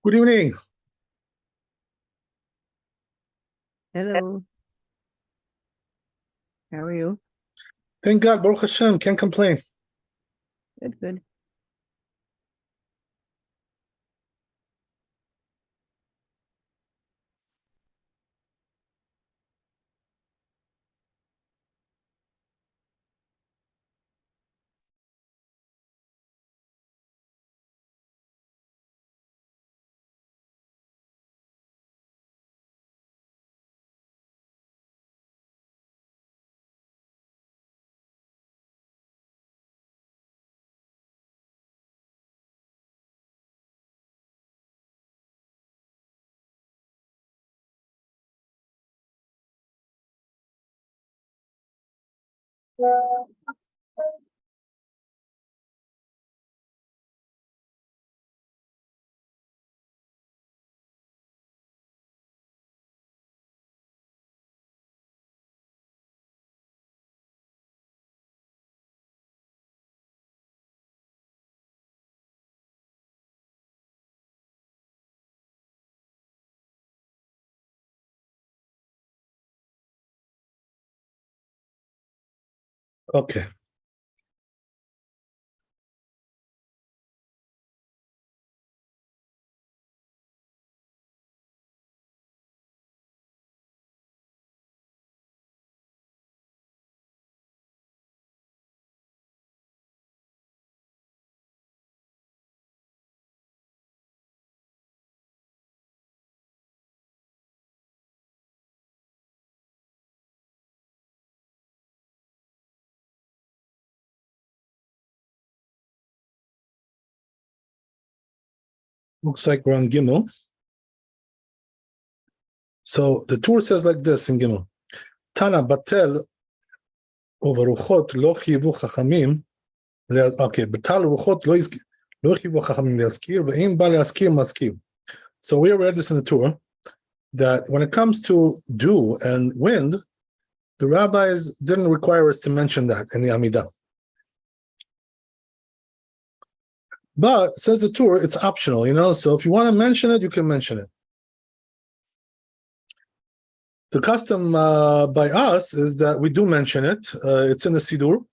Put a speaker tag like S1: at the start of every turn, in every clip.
S1: Good evening.
S2: Hello. How are you?
S1: Thank God, Baruch Hashem, can't complain.
S2: Good.
S1: Okay. Looks like we're on Gimel. So the Torah says like this in Gimel. Tana batel uvaruchot lo chivu chachamim. Okay, batal uvaruchot lo chivu chachamim leaskir ve'im ba leaskir maskir. So we read this in the Torah that when it comes to dew and wind, the rabbis didn't require us to mention that in the Amidah. But says the Torah, it's optional, so if you want to mention it, you can mention it. The custom by us is that we do mention it. It's in the Siddur.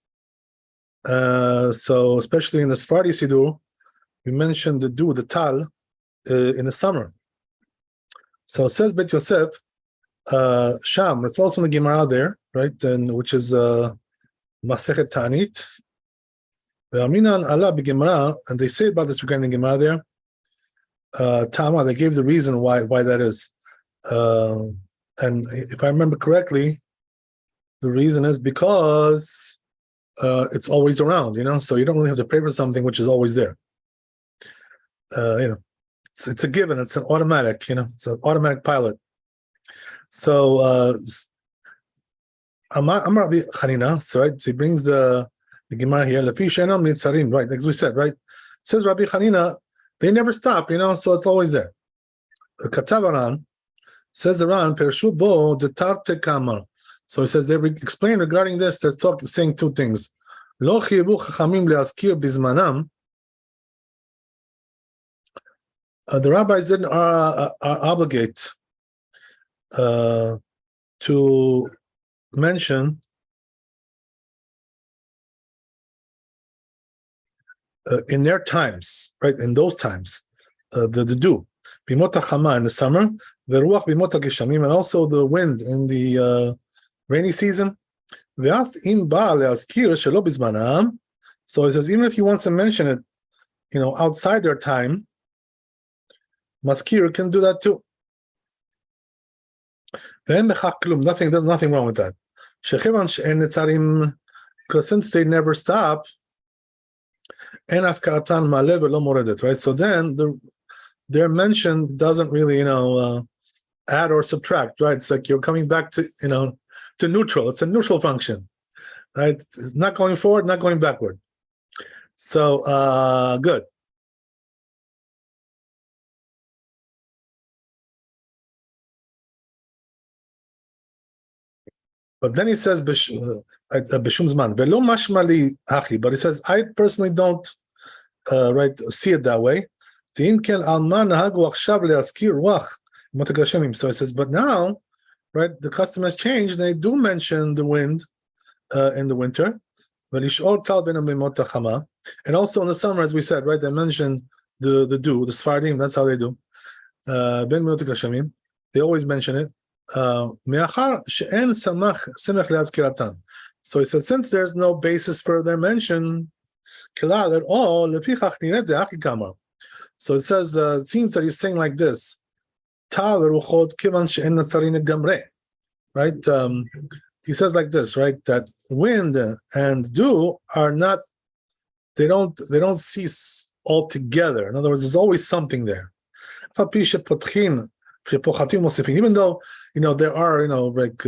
S1: So especially in the Sephardi Siddur, we mention the dew, the tal, in the summer. So it says Bet Yosef, Sham, it's also in the Gemara there, right? And which is Masechet Ta'anit. Aminan Allah b'Gemara, and they say about this regarding the Gemara there. Tama, they gave the reason why that is. And if I remember correctly, the reason is because it's always around, so you don't really have to pray for something which is always there. It's a given, it's an automatic, it's an automatic pilot. So Amar Rabbi Chanina, so right, so he brings the Gemara here, Lefi Shenam Nitzarim, right, as we said, right? Says Rabbi Chanina, they never stop, so it's always there. Katabaran, says the Ran, Pershu bo de tarte kamar. So he says they explain regarding this, they're saying two things. Lo chivu chachamim leaskir bizmanam. The rabbis didn't obligate to mention in their times, right? In those times, the dew, bimot hachama in the summer, veruach bimot hageshamim, and also the wind in the rainy season. Ve'af in ba leazkir shelo bizmanam. So it says even if he wants to mention it, outside their time, maskir can do that too. There's nothing wrong with that. Because since they never stop, right? So then their mention doesn't really, add or subtract, right? It's like you're coming back to, to neutral. It's a neutral function, right? Not going forward, not going backward. So good. But then he says, Bishum Zman, Velo Mashmali Hachi, but he says, I personally don't see it that way. So it says, but now, right, the custom has changed. They do mention the wind in the winter. And also in the summer, as we said, right, they mentioned the dew, the Sfaradim, that's how they do. They always mention it. So he said, since there's no basis for their mention at all, so it says, it seems that he's saying like this, right? He says like this, right? That wind and dew are not, they don't cease altogether. In other words, there's always something there. Even though, there are, like,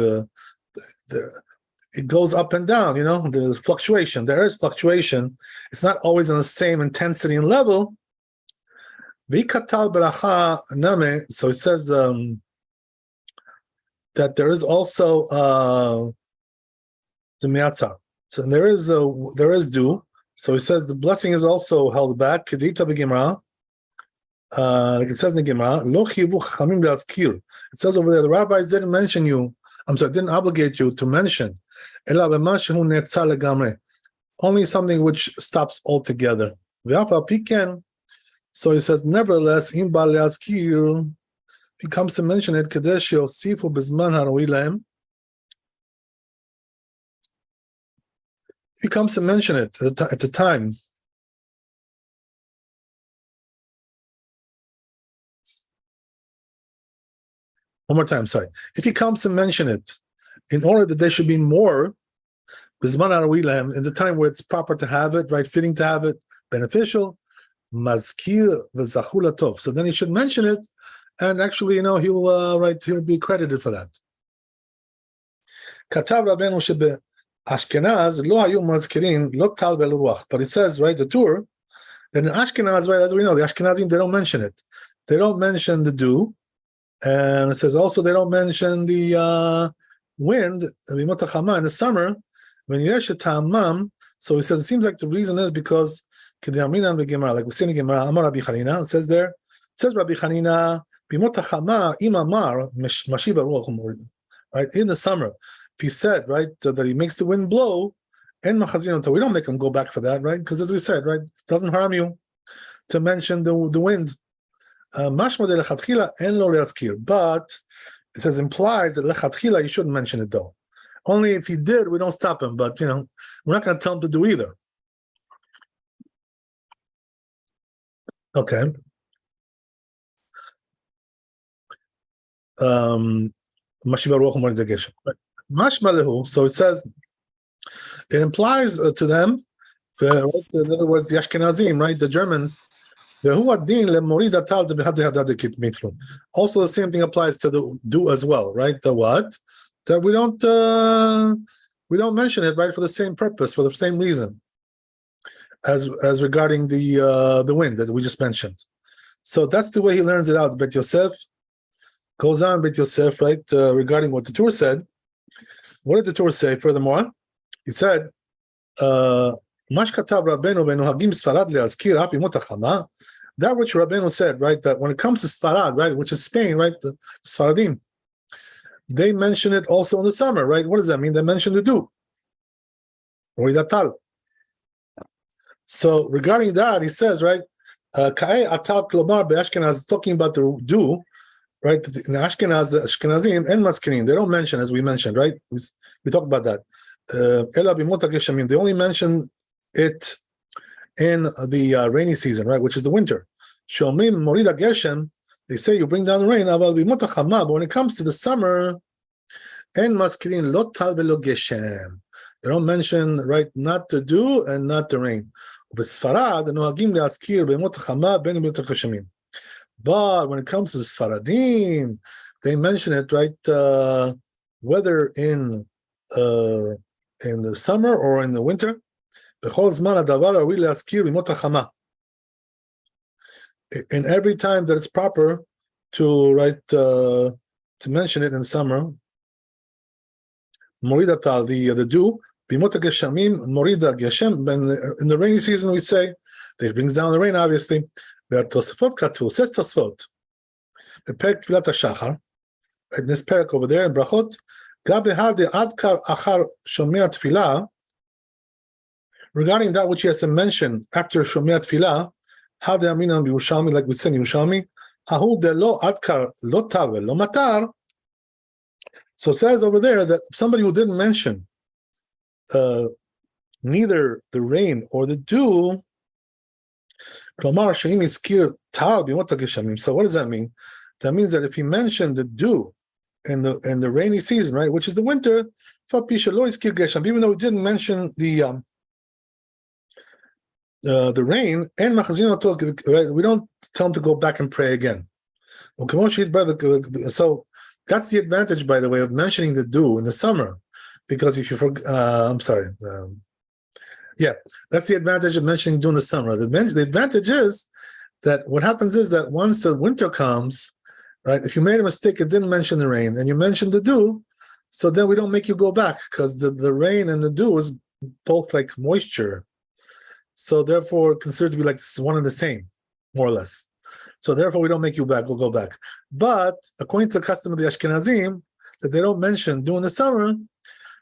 S1: it goes up and down, there's fluctuation. There is fluctuation. It's not always on the same intensity and level. So it says that there is also the miatzah. So there is dew. So it says the blessing is also held back. Like it says in the Gemara, it says over there, the rabbis didn't mention you. Didn't obligate you to mention. Only something which stops altogether. So he says, nevertheless, he comes to mention it, he comes to mention it at the time. One more time, sorry. If he comes to mention it, in order that there should be more, in the time where it's proper to have it, right, fitting to have it, beneficial, mazkir v'zachul tov. So then he should mention it, and actually, he'll be credited for that. Katav Rabbeinu shebe Ashkenaz lo hayu mazkirin lo tal bel ruach. But it says, right, the tour, that in Ashkenaz, right, as we know, the Ashkenazim, they don't mention it. They don't mention the dew, and it says also they don't mention the wind, in the summer. When yesh ta'amam, so he says it seems like the reason is because like we see in Gemara, Amar Rabbi Chanina, it says there, Rabbi Chanina, right, in the summer, if he said, right, that he makes the wind blow, and we don't make him go back for that, right? Because as we said, right, it doesn't harm you to mention the wind. But it says implies that lechatchila you shouldn't mention it though. Only if he did, we don't stop him. But we're not going to tell him to do either. Okay. So it says it implies to them, in other words, the Ashkenazim, right, the Germans. Also, the same thing applies to the do as well, right? The what? That we don't mention it, right, for the same purpose, for the same reason, as regarding the wind that we just mentioned. So that's the way he learns it out. Bet Yosef goes on. Bet Yosef, right, regarding what the Torah said. What did the Torah say? Furthermore, he said, that which Rabbeinu said, right, that when it comes to Sfarad, right, which is Spain, right, the Sfaradim, they mention it also in the summer, right? What does that mean? They mention the dew. So regarding that, he says, right, talking about the dew, right? In Ashkenaz, the Ashkenazim and Maskinim, they don't mention, as we mentioned, right? We talked about that. They only mention it in the rainy season, right, which is the winter. They say you bring down the rain, but when it comes to the summer, they don't mention, right, not the dew and not the rain. But when it comes to the Sfaradim, they mention it, right, whether in the summer or in the winter. In every time that it's proper to write to mention it in summer, Moridatal, the dew, Bimota Geshamim, Morida Geshem, in the rainy season we say that it brings down the rain, obviously. והתוספות כתוב, says תוספות, בפרק תפילת השחר, in this parak over there in ברכות, גם בהרדי עד אחר שומע תפילה, regarding that which he has to mention after שומע תפילה, hardi aminan בירושלמי, like we said in ירושלמי, ההוא דלא עד קר לא טל ולא מטר. So it says over there that somebody who didn't mention neither the rain or the dew, כלומר שאם הזכיר טל בימות הגשמים, so what does that mean? That means that if he mentioned the dew in the rainy season, right, which is the winter, even though he didn't mention the rain, and right, we don't tell him to go back and pray again. So that's the advantage, by the way, of mentioning the dew in the summer, because if you forget, that's the advantage of mentioning dew in the summer. The advantage is that what happens is that once the winter comes, right, if you made a mistake and didn't mention the rain and you mentioned the dew, so then we don't make you go back, because the rain and the dew is both like moisture. So therefore considered to be like one and the same, more or less. So therefore we don't make you back, we'll go back. But according to the custom of the Ashkenazim, that they don't mention dew in the summer,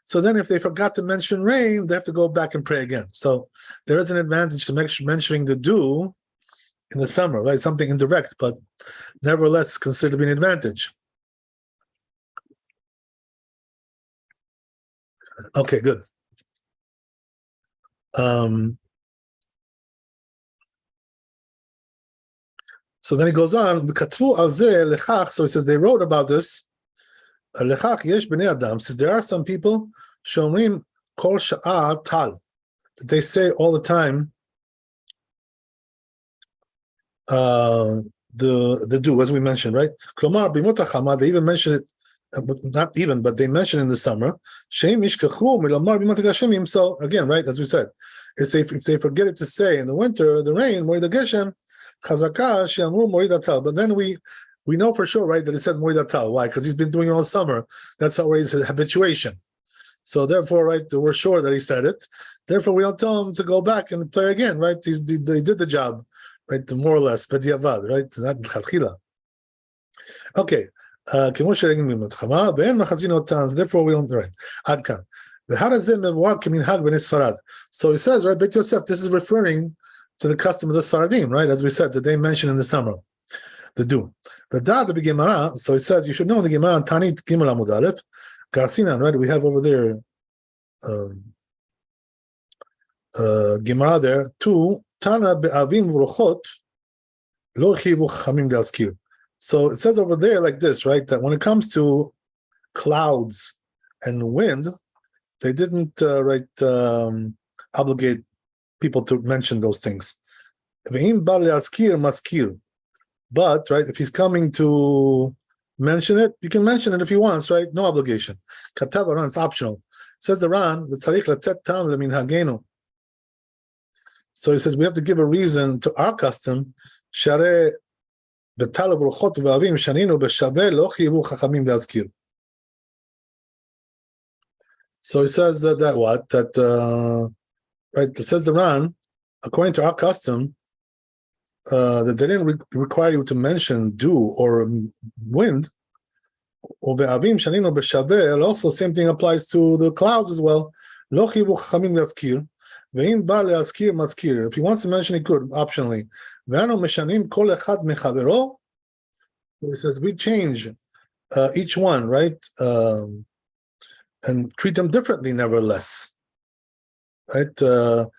S1: so then if they forgot to mention rain, they have to go back and pray again. So there is an advantage to mentioning the dew in the summer, right? Something indirect, but nevertheless considered to be an advantage. Okay, good. So then he goes on, so he says they wrote about this. Says there are some people שאומרים כל שעה טל, that they say all the time the dew, as we mentioned, right? כלומר, בימות החמה, they even mention it, not even, but they mention in the summer, שהם ישכחו מלומר בימות הגשמים. So again, right, as we said, if they forget it to say in the winter, the rain, מוריד הגשם, חזקה שאמרו מוריד הטל. But then we know for sure, right, that it said מוריד הטל. Why? Because he's been doing it all summer. That's already his habituation. So therefore, right, we're sure that he said it. Therefore, we don't tell him to go back and play again, right? They did the job, right, more or less, b'diavad, right? Not l'chatchila. Okay. כמו שראינו ממלחמה, ואין מחזין אותן, so therefore we don't, right. עד כאן. והר הזה מבואר כמנהג בני ספרד. So he says, right, Bet Yosef, this is referring to the custom of the Sfaradim, right? As we said, that they mention in the summer, the dew. But that the Gemara, so he says, you should know in the Gemara, Tanit Gimel Amud Aleph, Garsinan, right? We have over there Gemara there, 2, Tana be'avim v'rochot, lo chivu chachamim le'azkir. So it says over there like this, right? That when it comes to clouds and wind, they didn't obligate people to mention those things. Ve'im ba le'azkir maskir. But right, if he's coming to mention it, you can mention it if he wants, right? No obligation. Katav Aran, it's optional. Says the Ran, v'tzarich latet tam leminhagenu. So he says we have to give a reason to our custom. Sharei b'tal v'ruchot v'avim shaninu b'shaveh lo chivu chachamim le'azkir. So he says that what? That right? It says the Ran, according to our custom, that they didn't require you to mention dew or wind. Also, same thing applies to the clouds as well. If he wants to mention, he could optionally. He says we change each one, right, and treat them differently, nevertheless. Right? Because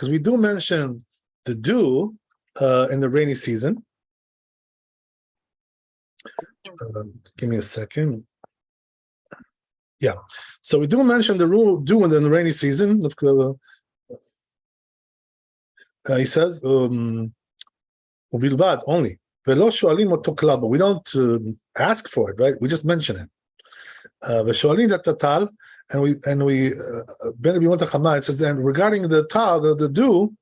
S1: we do mention the dew in the rainy season. Give me a second. Yeah. So we do mention the dew in the rainy season. He says, only. We don't ask for it, right? We just mention it. And we it says, and regarding the tal, the dew,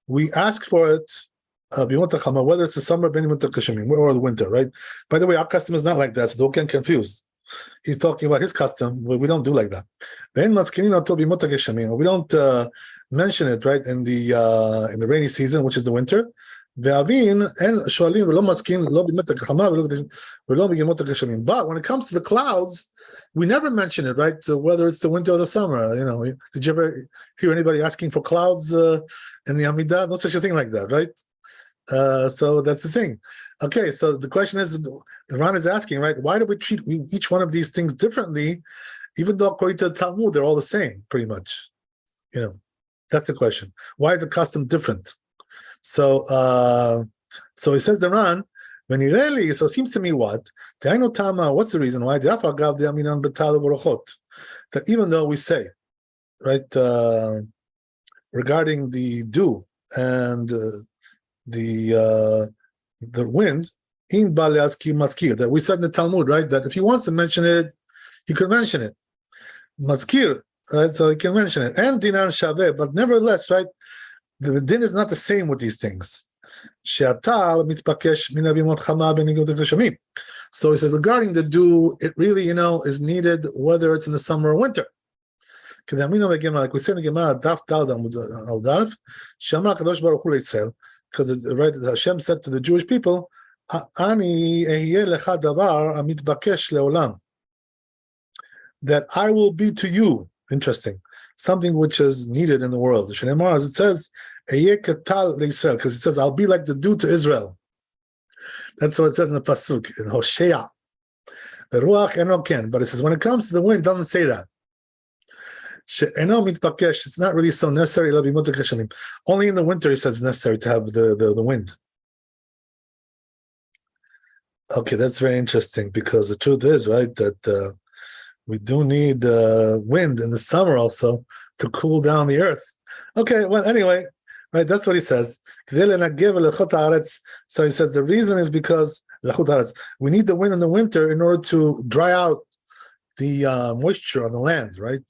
S1: we ask for it whether it's the summer or the winter, right? By the way, our custom is not like that, so don't get confused. he's talking about his custom. We don't do like that. We don't mention it, right, in the rainy season, which is the winter. But when it comes to the clouds, we never mention it, right? So whether it's the winter or the summer. Did you ever hear anybody asking for clouds in the Amidah? No such a thing like that, right? So that's the thing. Okay, so the question is, Ron is asking, right? Why do we treat each one of these things differently, even though according to the Talmud they're all the same, pretty much? That's the question. Why is the custom different? So he says, the Ran, when he really, so it seems to me what? What's the reason why? That even though we say, right, regarding the dew and the wind, in maskir, that we said in the Talmud, right, that if he wants to mention it, he could mention it. Maskir, right, so he can mention it. And dinan shaveh, but nevertheless, right, the din is not the same with these things. So he said, regarding the dew, it really, is needed whether it's in the summer or winter. Like we said in the Gemara, because right, Hashem said to the Jewish people, that I will be to you, interesting, something which is needed in the world. As it says, because it says, I'll be like the dew to Israel. That's what it says in the Pasuk, in Hosea. But it says, when it comes to the wind, it doesn't say that. It's not really so necessary. Only in the winter, he says, it's necessary to have the wind. Okay, that's very interesting, because the truth is, right, that we do need wind in the summer also to cool down the earth. Okay, well, anyway, right, that's what he says. So he says the reason is because we need the wind in the winter in order to dry out the moisture on the land, right?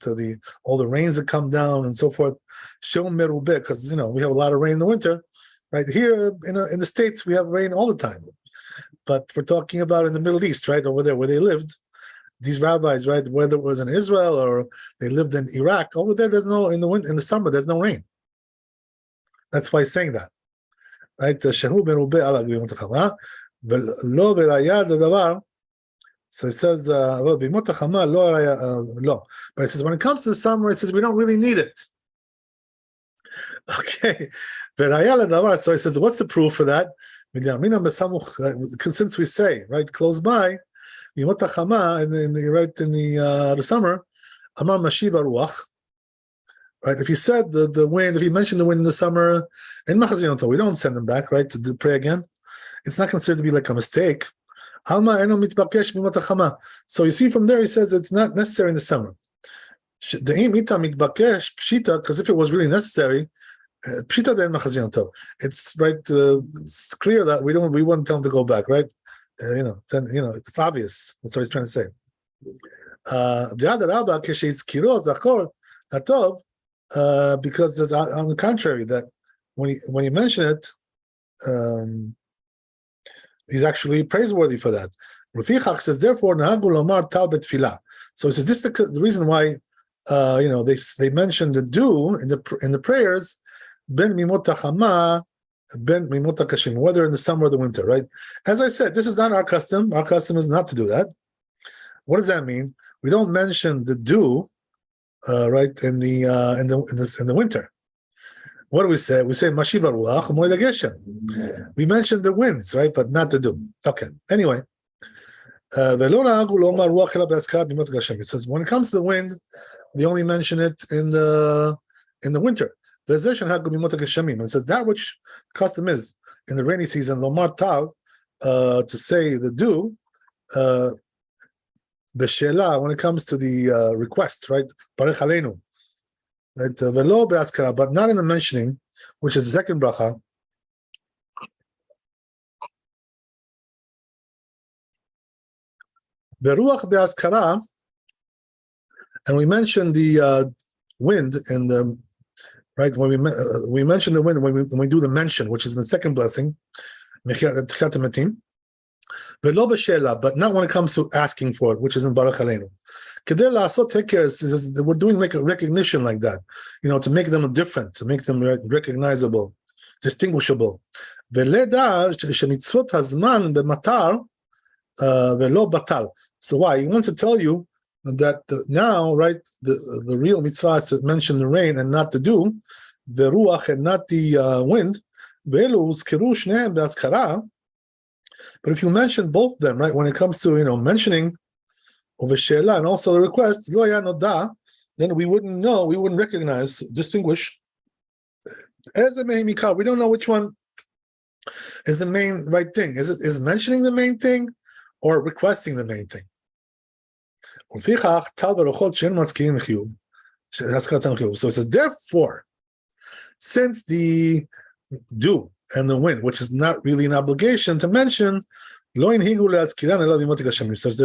S1: All the rains that come down and so forth. Because we have a lot of rain in the winter, right? Here in the States we have rain all the time, but we're talking about in the Middle East, right, over there where they lived. These rabbis, right, whether it was in Israel or they lived in Iraq, over there, there's no in the summer, there's no rain. That's why he's saying that, right? So it says, but it says when it comes to the summer, it says we don't really need it. Okay, so he says, what's the proof for that? Because since we say, right, close by, right in the summer, Amar Mashiv Aruch, right? If he said the wind, if he mentioned the wind in the summer, in Machazinoto, we don't send them back, right, to pray again. It's not considered to be like a mistake. So you see from there, he says it's not necessary in the summer. Because if it was really necessary, it's right. It's clear that we wouldn't tell him to go back, right? Then it's obvious. That's what he's trying to say. Because on the contrary, that when he mentioned it, he's actually praiseworthy for that. Rafichach says, therefore, so he says this is the reason why they mentioned the dew in the prayers, ben mimot hachama, ben mimot hakashim, whether in the summer or the winter, right? As I said, this is not our custom. Our custom is not to do that. What does that mean? We don't mention the dew, right, in the winter. What do we say? We say Mashiv Aruach Moed Geshem. We mentioned the winds, right, but not the dew. Okay. Anyway, it says when it comes to the wind, they only mention it in the winter. It says that which custom is in the rainy season, Lomar Tal, to say the dew, B'Shelah, when it comes to the request, right? Barech Aleinu. Right? Velo be'askara, but not in the mentioning, which is the second bracha. Beruach be'askara, and we mentioned the wind in the right when we mention the wind when we do the mention, which is in the second blessing, Mechat Metim. Velo b'she'ela, but not when it comes to asking for it, which is in Baruch Aleinu. Kedei la'asot heker is we're doing like a recognition like that, to make them different, to make them recognizable, distinguishable. Veleda shemitzvot hazman b'matar velo batal. So why? He wants to tell you that now, right, the real mitzvah is to mention the rain and not the dew, the ruach and not the wind. But if you mention both of them, right, when it comes to mentioning of a she'ela and also the request, then we wouldn't know, we wouldn't recognize, distinguish. As a mehimikar, we don't know which one is the main right thing. Is mentioning the main thing or requesting the main thing? So it says, therefore, since the dew and the wind, which is not really an obligation to mention, so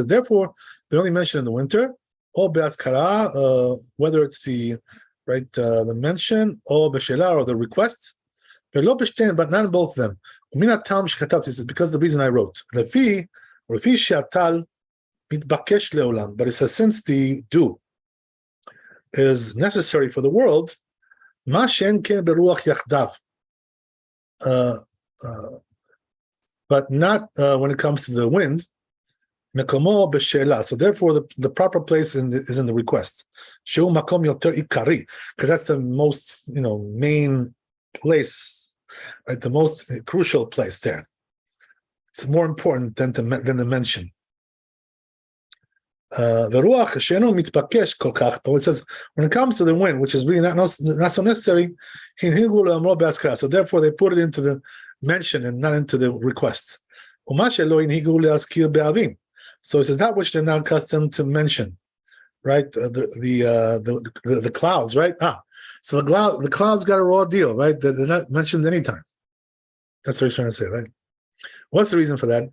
S1: therefore they only mention in the winter, or be'askara, whether it's the the mention, or b'she'ela, or the request, but not in both of them. This is because the reason I wrote. But it says, since the dew is necessary for the world, but not when it comes to the wind. So therefore, the proper place is in the request. Because that's the most main place, right? The most crucial place there. It's more important than the mention. The ruach she'eno mitbakesh kol kach, but it says when it comes to the wind, which is really not so necessary, so therefore they put it into the mention and not into the request. So it says that which they're not accustomed to mention, right? The clouds, right? So the clouds got a raw deal, right? They're not mentioned anytime. That's what he's trying to say, right? What's the reason for that?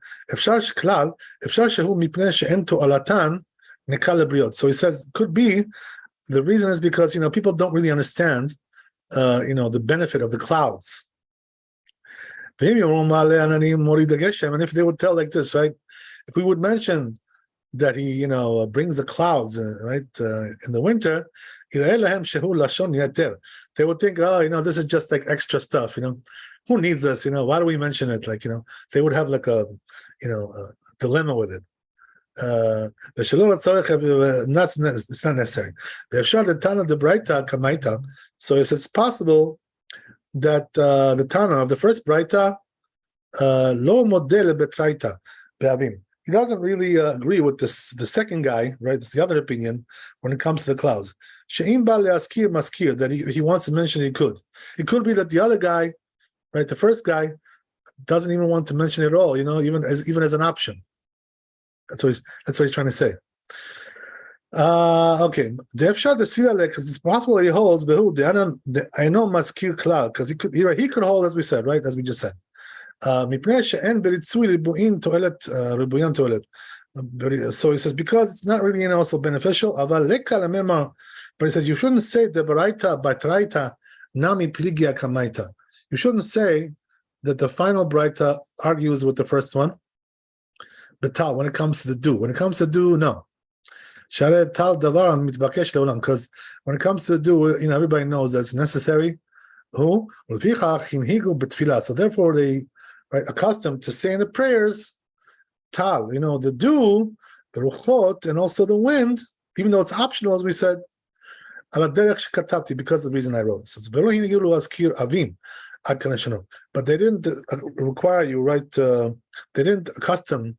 S1: So he says could be the reason is because people don't really understand the benefit of the clouds. And if they would tell like this, right? If we would mention that he brings the clouds right in the winter, they would think, this is just like extra stuff, who needs this, why do we mention it, they would have like a dilemma with it. It's not necessary. So it's possible that the Tana of the first Braita lo model betraita be'avim. He doesn't really agree with the second guy, right? It's the other opinion when it comes to the clouds. She'im ba le'askir maskir, that he wants to mention it could. It could be that the other guy, right, the first guy, doesn't even want to mention it at all, even as an option. That's what he's trying to say. Okay. Because it's possible that he holds I know maskir klal, because he could hold, as we said, right, as we just said. So he says because it's not really also beneficial, but he says you shouldn't say the baraita batraita nami pligia kamaita. You shouldn't say that the final braita argues with the first one. Betal, when it comes to the dew. When it comes to dew, no. Because when it comes to the dew, everybody knows that's necessary. So therefore they accustomed to saying the prayers, tal, the dew, the ruchot, and also the wind, even though it's optional, as we said, because of the reason I wrote. So but they didn't require you, right? They didn't accustom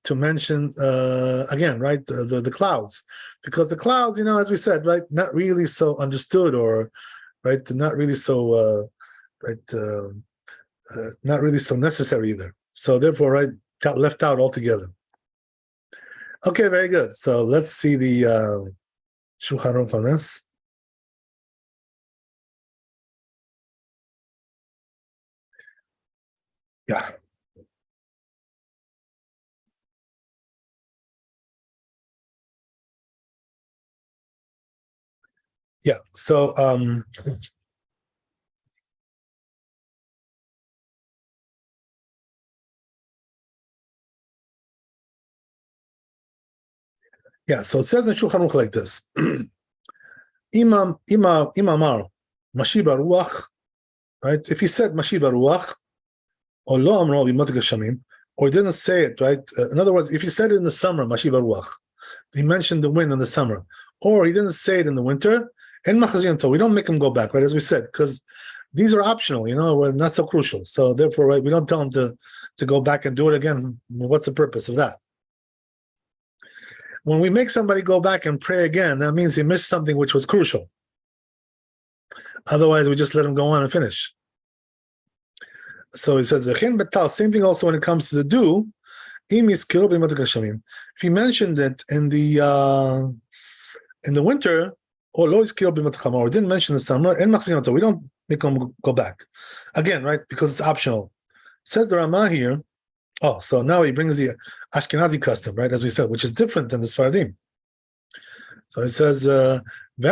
S1: to mention again, right? The clouds, because the clouds, as we said, right, not really so understood, or right, not really so not really so necessary either. So therefore, right, got left out altogether. Okay, very good. So let's see the Shulchan Aruch on this. Yeah. Yeah. So Yeah, so it says in Shulchan Aruch like this. Imamar, Mashiba Ruach, right? If he said Mashiba Ruach, or Lo Amro Bimot Geshamim, or he didn't say it, right? In other words, if he said it in the summer, Mashiba Ruach, he mentioned the wind in the summer, or he didn't say it in the winter, and Machazin, we don't make him go back, right? As we said, because these are optional, we're not so crucial. So therefore, right, we don't tell him to go back and do it again. What's the purpose of that? When we make somebody go back and pray again, that means he missed something which was crucial. Otherwise, we just let him go on and finish. So he says, same thing also when it comes to the dew. If he mentioned it in the winter, or didn't mention the summer, we don't make him go back. Again, right? Because it's optional. Says the Ramah here. Oh, so now he brings the Ashkenazi custom, right? As we said, which is different than the Sfaradim. So it says, so it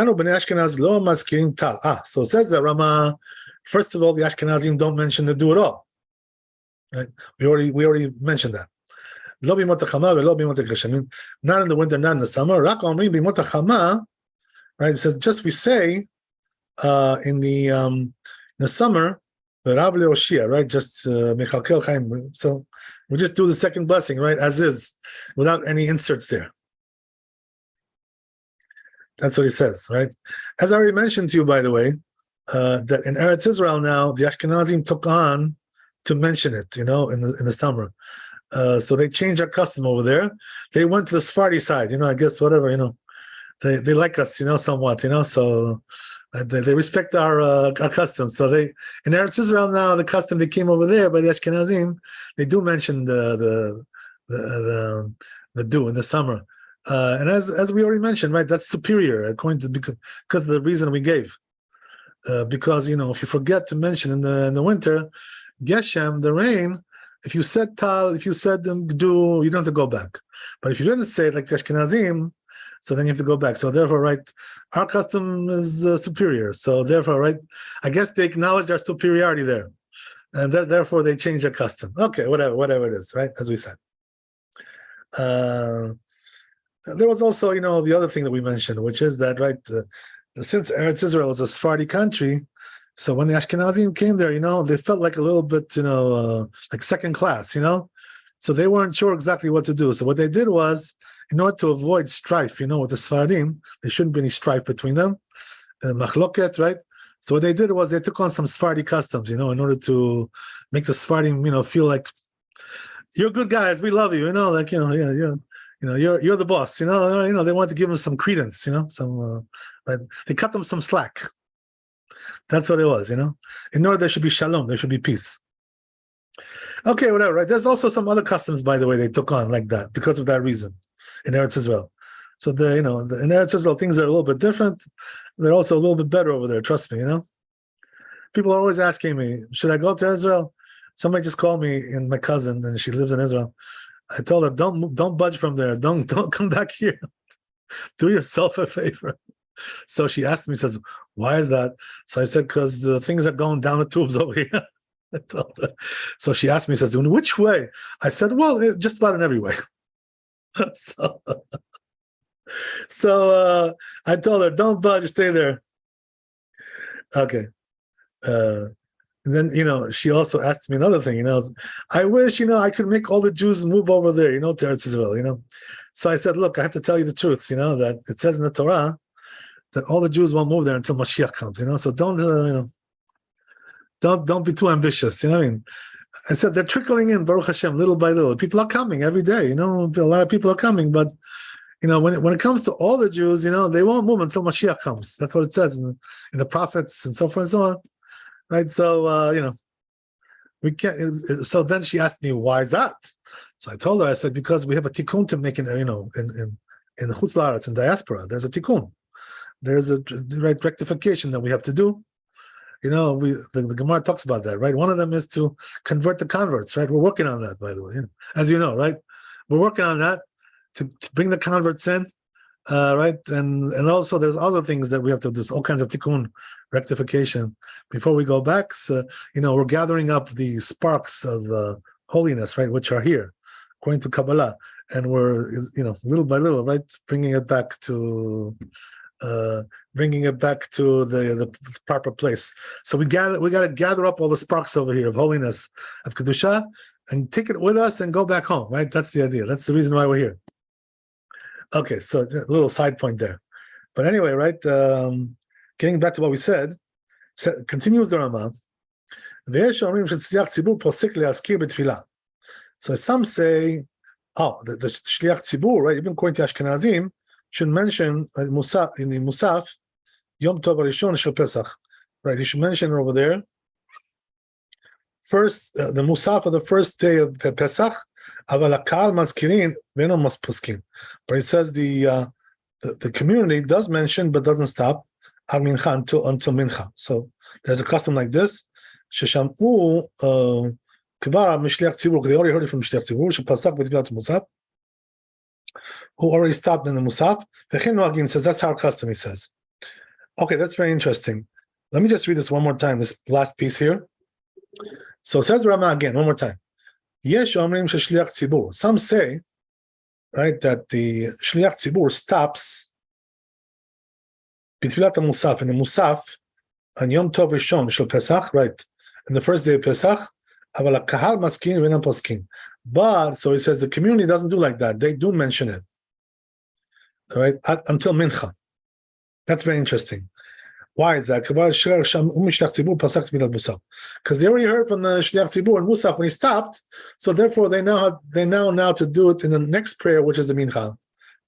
S1: says that Ramah, first of all, the Ashkenazim don't mention the dew at all. Right? We already mentioned that. Not in the winter, not in the summer. Right? It says just we say in the summer, right? Just so we just do the second blessing, right? As is, without any inserts there. That's what he says, right? As I already mentioned to you, by the way, that in Eretz Israel now, the Ashkenazim took on to mention it, in the summer. So they changed our custom over there. They went to the Sephardi side, I guess whatever, they like us, somewhat, so they respect our customs. So in Eretz Israel now, the custom that came over there by the Ashkenazim, they do mention the dew in the summer. And as we already mentioned, right, that's superior according to because of the reason we gave. Because if you forget to mention in the winter, Geshem, the rain, if you said tal, if you said dew, you don't have to go back. But if you didn't say it like the Ashkenazim, so then you have to go back. So therefore, right, our custom is superior. So therefore, right, I guess they acknowledge our superiority there, and therefore they change their custom. Okay, whatever it is, right? As we said. There was also, the other thing that we mentioned, which is that, right, since Eretz Israel is a Sephardi country, so when the Ashkenazim came there, they felt like a little bit, like second class, so they weren't sure exactly what to do. So what they did was, in order to avoid strife, with the Sephardim, there shouldn't be any strife between them, machloket, right? So what they did was they took on some Sephardi customs, in order to make the Sephardim, feel like you're good guys, we love you, like you're the boss, they wanted to give them some credence, some, right? They cut them some slack. That's what it was, In order there should be shalom, there should be peace. Okay, whatever, right? There's also some other customs, by the way, they took on like that because of that reason in Eretz Israel. So in Eretz Israel, things are a little bit different. They're also a little bit better over there, trust me, People are always asking me, should I go to Israel? Somebody just called me, and my cousin, and she lives in Israel. I told her, don't budge from there. Don't come back here. Do yourself a favor. So she asked me, says, why is that? So I said, because the things are going down the tubes over here. I told her. So she asked me, says, in which way? I said, well, just about in every way. So I told her, don't budge, stay there. Okay. And then, she also asked me another thing, I wish, I could make all the Jews move over there, to Eretz Israel, So I said, look, I have to tell you the truth, that it says in the Torah that all the Jews won't move there until Mashiach comes, So don't be too ambitious, I said they're trickling in, Baruch Hashem, little by little. People are coming every day, a lot of people are coming, but when it comes to all the Jews, they won't move until Mashiach comes. That's what it says in the prophets and so forth and so on. Right, so we can't. So then she asked me, "Why is that?" So I told her, I said, because we have a tikkun to make in the Chutz La'aretz, in diaspora. There's a tikkun. There's a right rectification that we have to do. The Gemara talks about that, right? One of them is to convert the converts, right? We're working on that, by the way. As you know, right? We're working on that to bring the converts in. Right, and also there's other things that we have to do, all kinds of tikkun, rectification before we go back. So we're gathering up the sparks of holiness, right, which are here according to Kabbalah, and we're little by little, right, bringing it back to the proper place. So we got to gather up all the sparks over here of holiness, of kedusha, and take it with us and go back home. Right? That's the idea. That's the reason why we're here. Okay, so a little side point there. But anyway, right, getting back to what we said, continues the Rama. So some say, the Shliach Tzibur, right, even according to Ashkenazim, should mention in the Musaf, Yom Tov Rishon Shel Pesach. Right, you should mention over there, first, the Musaf of the first day of Pesach, Aval HaKal Mazkirin, Veno Mas Poskin. But it says the community does mention, but doesn't stop, Al Mincha until Mincha. So there's a custom like this, Sheshamu, Kvar Mishliach Tzibur, they already heard it from Mishliach Tzibur, Shepasak B'Tfilat Musaf, who already stopped in the Musaf. The Chen Noagim says that's our custom, he says. Okay, that's very interesting. Let me just read this one more time, this last piece here. So it says Rama again, one more time. Yesh Omrim Shliach Tzibur. Some say, right, that the Shliach Tzibur stops B'Tfilat Musaf, in the Musaf, on Yom Tov Rishon Shel Pesach, right, in the first day of Pesach, Aval HaKahal Maskin V'Eino Poskin. But, so he says, the community doesn't do like that. They do mention it, right, until Mincha. That's very interesting. Why is that? Because they already heard from the Shliach Tzibur and Musaf when he stopped, so therefore they now to do it in the next prayer, which is the Mincha.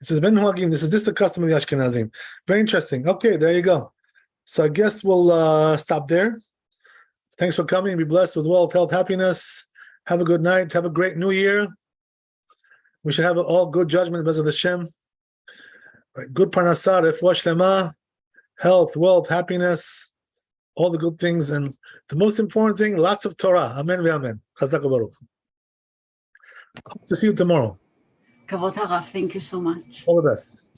S1: It says, Ben Hagim, this is the custom of the Ashkenazim. Very interesting. Okay, there you go. So I guess we'll stop there. Thanks for coming. Be blessed with wealth, health, happiness. Have a good night. Have a great new year. We should have all good judgment because of the Shem. Good parnasah, refuah shlema, health, wealth, happiness, all the good things, and the most important thing, lots of Torah. Amen ve'amen. Chazak u'baruch. Hope to see you tomorrow.
S3: Kavod Harav, thank you so much.
S1: All the best.